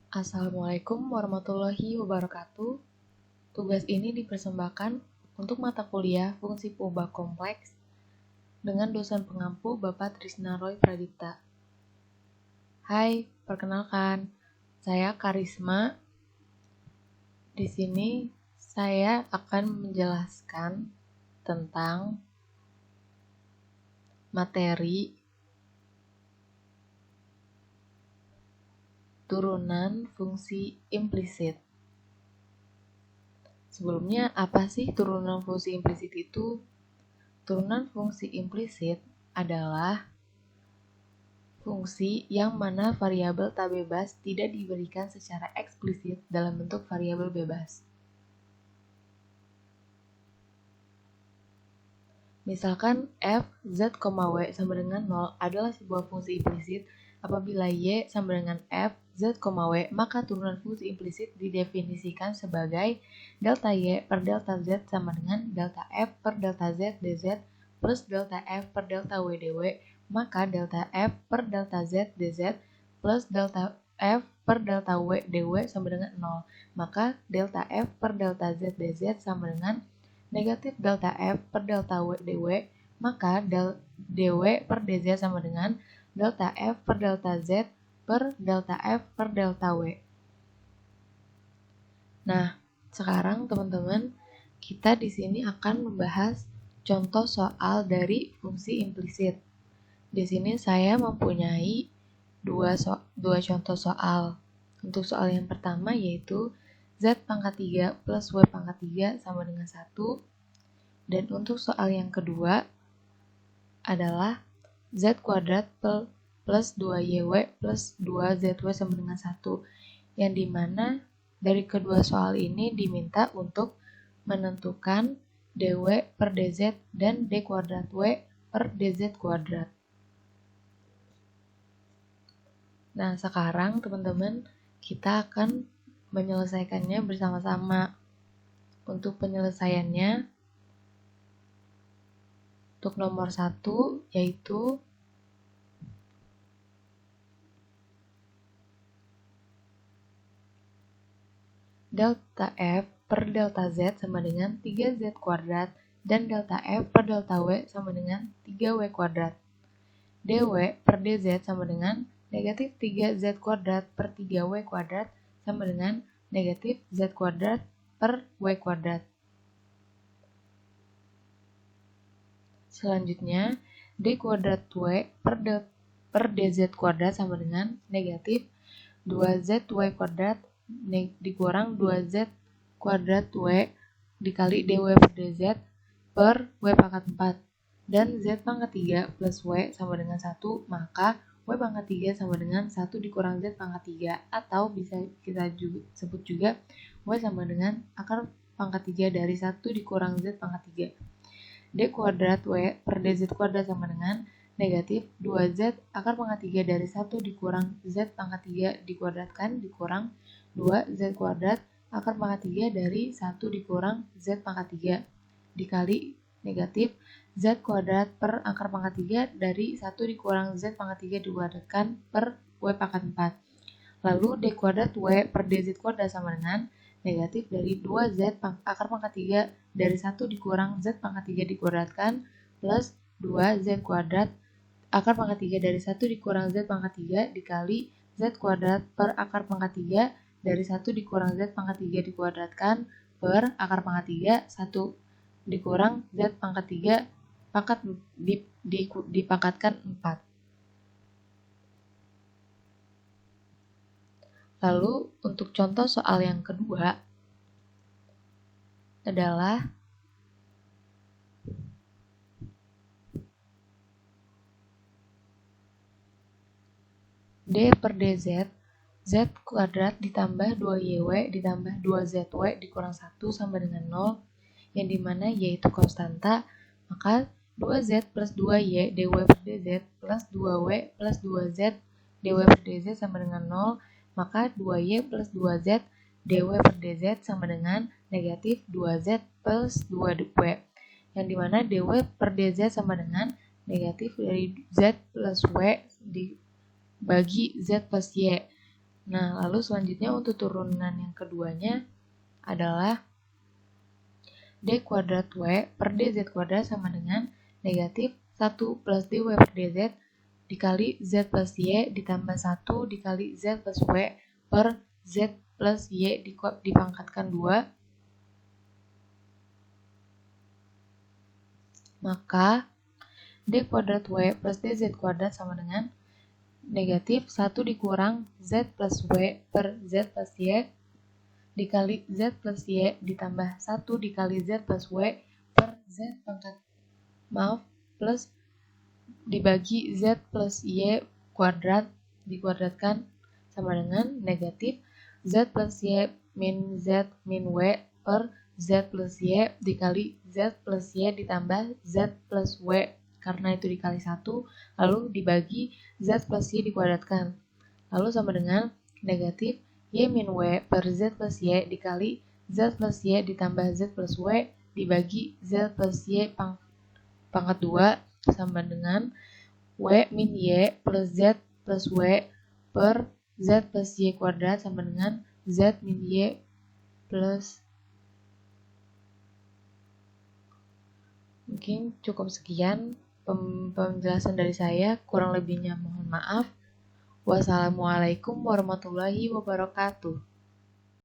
Assalamualaikum warahmatullahi wabarakatuh. Tugas ini dipersembahkan untuk mata kuliah Fungsi Puba Kompleks dengan dosen pengampu Bapak Trisna Roy Pradipta. Hai, perkenalkan, saya Karisma. Di sini saya akan menjelaskan tentang materi turunan fungsi implisit. Sebelumnya, apa sih turunan fungsi implisit itu? Turunan fungsi implisit adalah fungsi yang mana variabel tak bebas tidak diberikan secara eksplisit dalam bentuk variabel bebas. Misalkan f, z, w sama dengan 0 adalah sebuah fungsi implisit apabila y sama dengan f, z, w, maka turunan fungsi implisit didefinisikan sebagai delta y per delta z sama dengan delta f per delta z dz plus delta f per delta w dy, maka delta f per delta z dz plus delta f per delta w dy sama dengan 0. Maka delta f per delta z dz sama dengan negatif delta f per delta w dy, maka dy per dz sama dengan delta f per delta z per delta f per delta w. Nah, sekarang teman-teman, kita di sini akan membahas contoh soal dari fungsi implisit. Di sini saya mempunyai dua contoh soal. Untuk soal yang pertama yaitu z pangkat 3 plus w pangkat 3 sama dengan 1. Dan untuk soal yang kedua adalah z kuadrat plus 2yw plus 2zy sama dengan 1. Yang dimana dari kedua soal ini diminta untuk menentukan dy per dz dan d kuadrat w per dz kuadrat. Nah, sekarang teman-teman kita akan menyelesaikannya bersama-sama. Untuk penyelesaiannya, untuk nomor 1 yaitu delta f per delta z sama dengan 3z kuadrat dan delta f per delta w sama dengan 3w kuadrat. dy per dz sama dengan negatif 3z kuadrat per 3w kuadrat sama dengan negatif z kuadrat per w kuadrat. Selanjutnya, d kuadrat w per dz kuadrat sama dengan negatif 2zy kuadrat dikurang 2z kuadrat w dikali dy per dz per w pangkat 4. Dan z pangkat 3 plus w sama dengan 1, maka w pangkat 3 sama dengan 1 dikurang z pangkat 3, atau bisa kita sebut juga w sama dengan akar pangkat 3 dari 1 dikurang z pangkat 3. D kuadrat w per dz kuadrat sama dengan negatif 2z akar pangkat 3 dari 1 dikurang z pangkat 3 dikuadratkan dikurang 2z kuadrat akar pangkat 3 dari 1 dikurang z pangkat 3 dikali negatif z kuadrat per akar pangkat 3 dari 1 dikurang z pangkat 3 dikuadratkan per w pangkat 4. Lalu d kuadrat w per dz kuadrat sama dengan negatif dari 2z akar pangkat 3 dari 1 dikurang z pangkat 3 dikuadratkan plus 2z kuadrat akar pangkat 3 dari 1 dikurang z pangkat 3 dikali z kuadrat per akar pangkat 3 dari 1 dikurang z pangkat 3 dikuadratkan per akar pangkat 3 1 dikurang z pangkat 3 pangkat dipangkatkan 4. Lalu untuk contoh soal yang kedua adalah d per dz z kuadrat ditambah 2yw ditambah 2zy dikurang 1 sama dengan 0, yang dimana y itu konstanta, maka 2z plus 2y dy per dz plus 2w plus 2z dy per dz sama dengan 0, maka 2y plus 2z dy per dz sama dengan negatif 2z plus 2w, yang dimana dy per dz sama dengan negatif dari z plus w dibagi z plus y. Nah, lalu selanjutnya untuk turunan yang keduanya adalah d kuadrat w per dz kuadrat sama dengan negatif 1 plus dy per dz dikali z plus y ditambah 1 dikali z plus w per z plus y dipangkatkan 2. Maka d kuadrat w plus dz kuadrat sama dengan negatif 1 dikurang z plus w per z plus y dikali z plus y ditambah 1 dikali z plus w per z plus dibagi z plus y kuadrat dikuadratkan sama dengan negatif z plus y min z min w per z plus y dikali z plus y ditambah z plus w karena itu dikali 1 lalu dibagi z plus y dikuadratkan lalu sama dengan negatif y min w per z plus y dikali z plus y ditambah z plus w dibagi z plus y pangkat 2 sama dengan w min y plus z plus w per z plus y kuadrat sama dengan z min y plus. Mungkin cukup sekian penjelasan dari saya, kurang lebihnya mohon maaf. Wassalamualaikum warahmatullahi wabarakatuh.